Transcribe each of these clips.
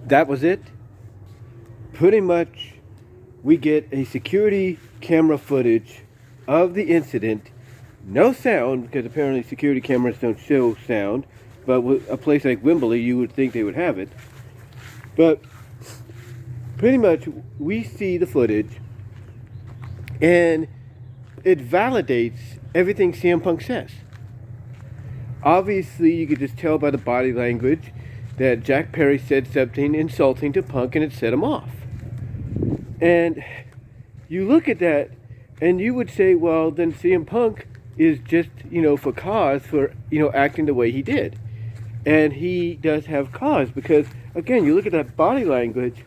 That was it. Pretty much, we get a security camera footage of the incident. No sound, because apparently security cameras don't show sound. But with a place like Wembley, you would think they would have it. But pretty much, we see the footage, and it validates everything CM Punk says. Obviously, you could just tell by the body language that Jack Perry said something insulting to Punk and it set him off. And you look at that and you would say, well, then CM Punk is just, for cause for, acting the way he did. And he does have cause because, again, you look at that body language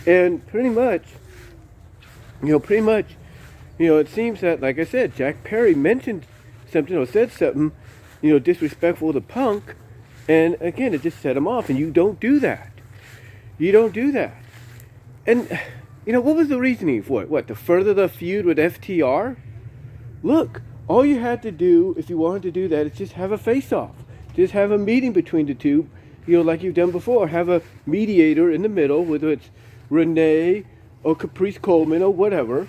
and pretty much, it seems that, like I said, Jack Perry mentioned something or said something, disrespectful to Punk. And again, it just set him off. And you don't do that. You don't do that. And, what was the reasoning for it? What, to further the feud with FTR? Look, all you had to do, if you wanted to do that, is just have a face-off. Just have a meeting between the two, like you've done before. Have a mediator in the middle, whether it's Renee or Caprice Coleman or whatever.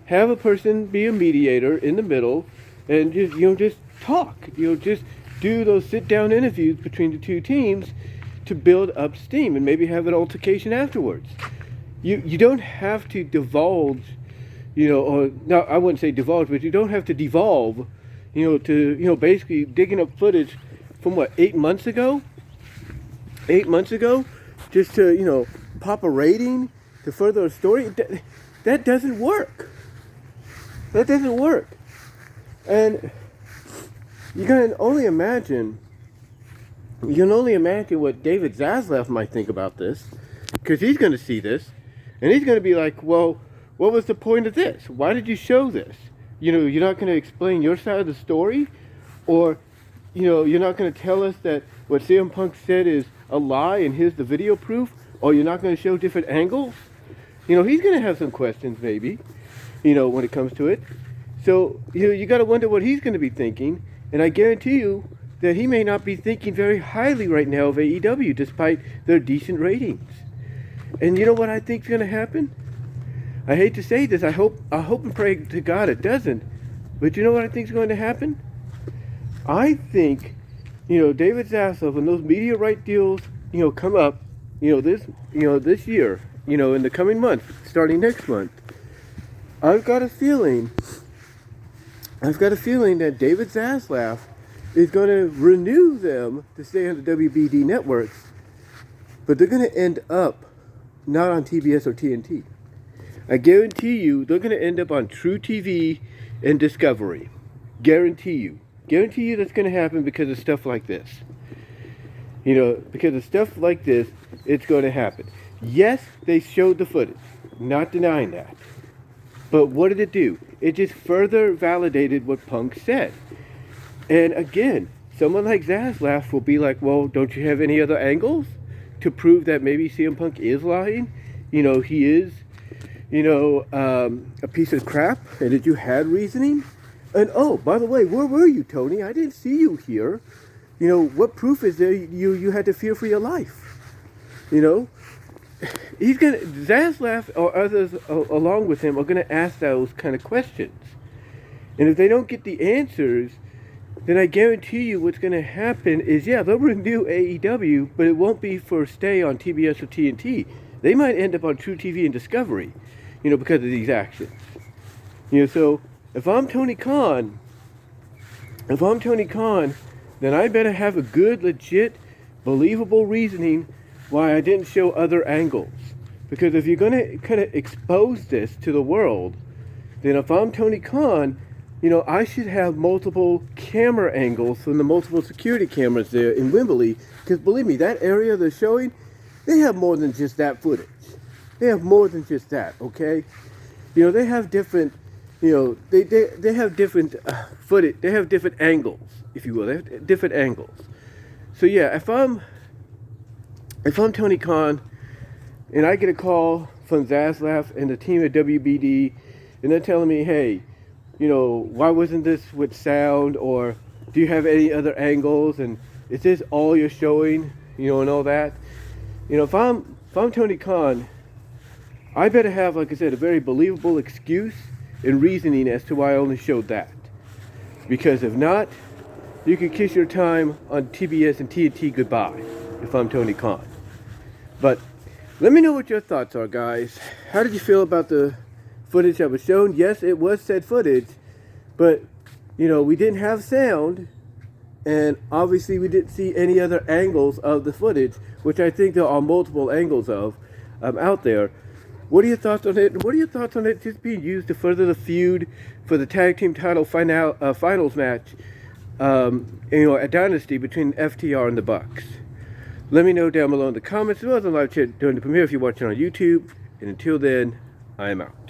Have a person be a mediator in the middle and just talk. Just do those sit-down interviews between the two teams to build up steam and maybe have an altercation afterwards. You don't have to divulge, or no, I wouldn't say divulge, but you don't have to devolve, to basically digging up footage from 8 months ago? 8 months ago? Just to, pop a rating to further a story? That doesn't work. That doesn't work. And you can only imagine what David Zaslav might think about this, because he's going to see this, and he's going to be like, well, what was the point of this? Why did you show this? You're not going to explain your side of the story? Or, you're not going to tell us that what CM Punk said is a lie and here's the video proof? Or you're not going to show different angles? He's going to have some questions maybe, when it comes to it. So, you got to wonder what he's going to be thinking. And I guarantee you that he may not be thinking very highly right now of AEW, despite their decent ratings. And you know what I think is going to happen? I hate to say this. I hope and pray to God it doesn't. But you know what I think is going to happen? I think, David Zaslav, when those media right deals, come up, this year, in the coming month, starting next month, I've got a feeling that David Zaslav is going to renew them to stay on the WBD networks, but they're going to end up not on TBS or TNT. I guarantee you they're going to end up on TruTV and Discovery. Guarantee you that's going to happen because of stuff like this. Because of stuff like this, it's going to happen. Yes, they showed the footage. Not denying that. But what did it do? It just further validated what Punk said. And again, someone like Zaslav will be like, well, don't you have any other angles to prove that maybe CM Punk is lying? He is, a piece of crap. And that you had reasoning? And oh, by the way, where were you, Tony? I didn't see you here. What proof is there you had to fear for your life? Zaslav or others along with him are gonna ask those kind of questions. And if they don't get the answers, then I guarantee you what's gonna happen is, they'll renew AEW, but it won't be for stay on TBS or TNT. They might end up on TruTV and Discovery, because of these actions. So if I'm Tony Khan, then I better have a good, legit, believable reasoning why I didn't show other angles. Because if you're going to kind of expose this to the world, then if I'm Tony Khan, I should have multiple camera angles from the multiple security cameras there in Wembley. Because believe me, that area they're showing, they have more than just that footage. They have more than just that, okay? They have different, they have different footage. They have different angles, if you will. They have different angles. So yeah, if I'm Tony Khan and I get a call from Zaslav and the team at WBD and they're telling me, hey, why wasn't this with sound, or do you have any other angles, and is this all you're showing? you know, and all that. You know, if I'm Tony Khan, I better have, like I said, a very believable excuse and reasoning as to why I only showed that. Because if not, you can kiss your time on TBS and TNT goodbye if I'm Tony Khan. But let me know what your thoughts are, guys. How did you feel about the footage that was shown? Yes, it was said footage, but, you know, we didn't have sound, and obviously we didn't see any other angles of the footage, which I think there are multiple angles of out there. What are your thoughts on it? What are your thoughts on it just being used to further the feud for the tag team title finals match, you know, at Dynasty between FTR and the Bucks? Let me know down below in the comments, as well as on live chat during the premiere if you're watching on YouTube. And until then, I am out.